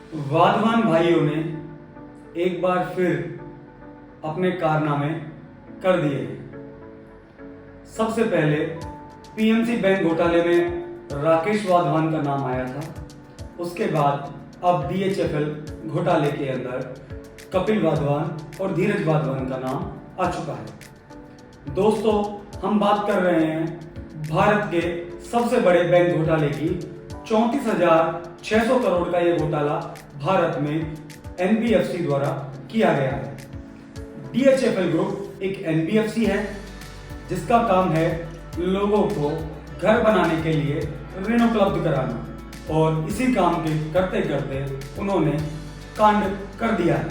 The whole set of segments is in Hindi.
वाधवान भाइयों ने एक बार फिर अपने कारनामे कर दिए हैं। सबसे पहले पीएमसी बैंक घोटाले में राकेश वाधवान का नाम आया था। उसके बाद अब डीएचएफएल घोटाले के अंदर कपिल वाधवान और धीरज वाधवान का नाम आ चुका है। दोस्तों, हम बात कर रहे हैं भारत के सबसे बड़े बैंक घोटाले की। 34,600 करोड़ का यह घोटाला भारत में एनबीएफसी द्वारा किया गया है। डीएचएफएल ग्रुप एक एनबीएफसी है जिसका काम है लोगों को घर बनाने के लिए ऋण उपलब्ध कराना, और इसी काम के करते करते उन्होंने कांड कर दिया है।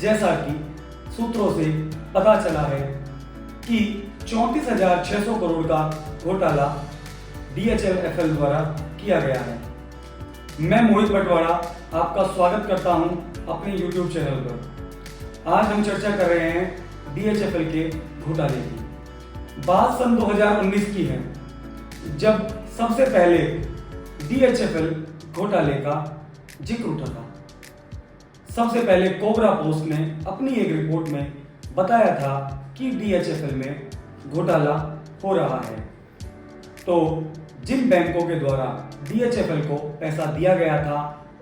जैसा कि सूत्रों से पता चला है कि 34,600 करोड़ का घोटाला डीएचएफएल द्वारा किया गया है। मैं मोहित बटवाड़ा आपका स्वागत करता हूं अपने YouTube चैनल पर। आज हम चर्चा कर रहे हैं डीएचएफएल के घोटाले की। बात सन 2019 की है, जब सबसे पहले डीएचएफएल घोटाले का जिक्र उठा था। सबसे पहले कोबरा पोस्ट ने अपनी एक रिपोर्ट में बताया था कि डीएचएफएल में घोटाला हो रहा है। तो जिन बैंकों के द्वारा डीएचएफएल को पैसा दिया गया था,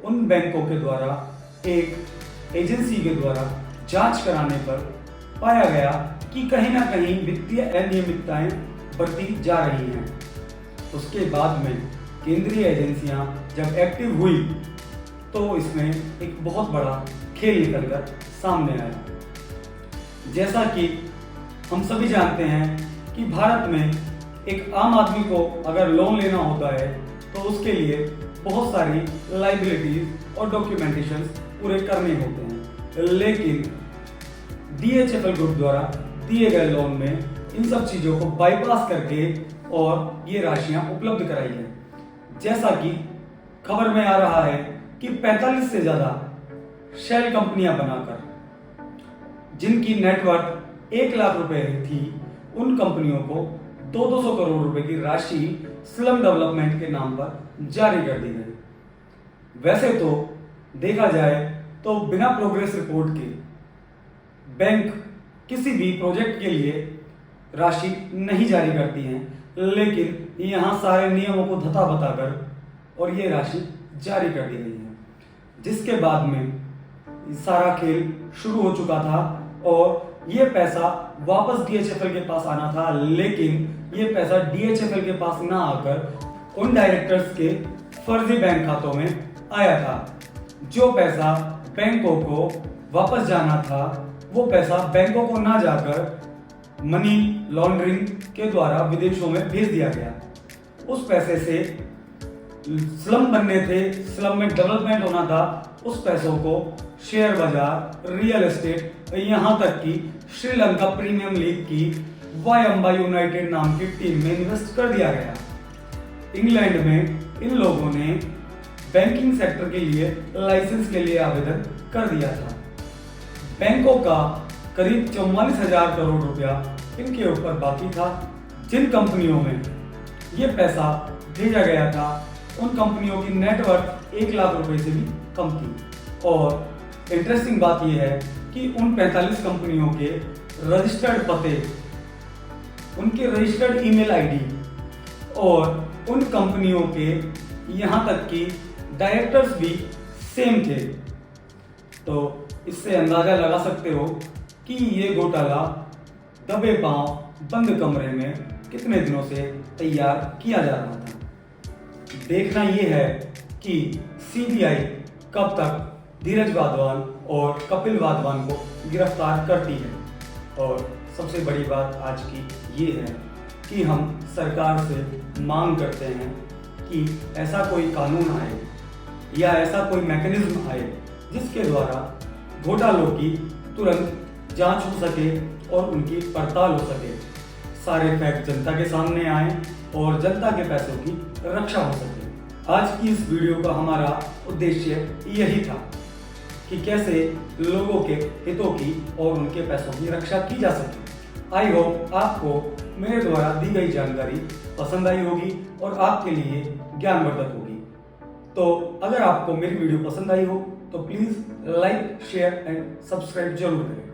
उन बैंकों के द्वारा एक एजेंसी के द्वारा जांच कराने पर पाया गया कि कहीं ना कहीं वित्तीय अनियमितताएं बढ़ती जा रही हैं। उसके बाद में केंद्रीय एजेंसियां जब एक्टिव हुई तो इसमें एक बहुत बड़ा खेल निकलकर सामने आया। जैसा कि हम सभी जानते हैं कि भारत में एक आम आदमी को अगर लोन लेना होता है तो उसके लिए बहुत सारी लाइबिलिटीज और डॉक्यूमेंटेशन पूरे करने होते हैं, लेकिन डीएचएफएल ग्रुप द्वारा दिए गए लोन में इन सब चीजों को बाईपास करके और ये राशियां उपलब्ध कराई है। जैसा कि खबर में आ रहा है कि 45 से ज्यादा शेल कंपनियां बनाकर जिनकी नेटवर्थ 1 लाख रुपए थी, उन कंपनियों को 200 करोड़ रुपए की राशि स्लम डेवलपमेंट के नाम पर जारी कर दी गई। वैसे तो देखा जाए तो बिना प्रोग्रेस रिपोर्ट के बैंक किसी भी प्रोजेक्ट के लिए राशि नहीं जारी करती हैं, लेकिन यहाँ सारे नियमों को धता बताकर और ये राशि जारी कर दी गई है, जिसके बाद में सारा खेल शुरू हो चुका था और ये पैसा वापस डीएचएफएल के पास आना था। लेकिन ये पैसा डीएचएफएल के पास ना आकर उन डायरेक्टर्स के फर्जी बैंक खातों में आया था। जो पैसा बैंकों को वापस जाना था, वो पैसा बैंकों को ना जाकर मनी लॉन्ड्रिंग के द्वारा विदेशों में भेज दिया गया। उस पैसे से स्लम बनने थे, स्लम में डेवलपमेंट होना था। उस पैसों को शेयर बाजार, रियल एस्टेट, यहाँ तक कि श्रीलंका प्रीमियम लीग की वायम्बा यूनाइटेड नाम की टीम में इन्वेस्ट कर दिया गया। इंग्लैंड में इन लोगों ने बैंकिंग सेक्टर के लिए लाइसेंस के लिए आवेदन कर दिया था। बैंकों का करीब 44,000 करोड़ रुपया इनके ऊपर बाकी था। जिन कंपनियों में ये पैसा भेजा गया था, उन कंपनियों की नेटवर्थ 1 लाख रुपए से भी कम थी। और इंटरेस्टिंग बात यह है कि उन 45 कंपनियों के रजिस्टर्ड पते, उनके रजिस्टर्ड ईमेल आईडी और उन कंपनियों के यहाँ तक कि डायरेक्टर्स भी सेम थे। तो इससे अंदाजा लगा सकते हो कि ये घोटाला दबे पांव बंद कमरे में कितने दिनों से तैयार किया जा रहा था। देखना यह है कि सीबीआई कब तक धीरज वाधवान और कपिल वाधवान को गिरफ्तार करती है। और सबसे बड़ी बात आज की ये है कि हम सरकार से मांग करते हैं कि ऐसा कोई कानून आए या ऐसा कोई मैकेनिज्म आए जिसके द्वारा घोटालों की तुरंत जांच हो सके और उनकी पड़ताल हो सके, सारे फैक्ट जनता के सामने आए और जनता के पैसों की रक्षा हो सके। आज की इस वीडियो का हमारा उद्देश्य यही था कि कैसे लोगों के हितों की और उनके पैसों की रक्षा की जा सके। आई होप आपको मेरे द्वारा दी गई जानकारी पसंद आई होगी और आपके लिए ज्ञानवर्धक होगी। तो अगर आपको मेरी वीडियो पसंद आई हो तो please like share and subscribe जरूर करें।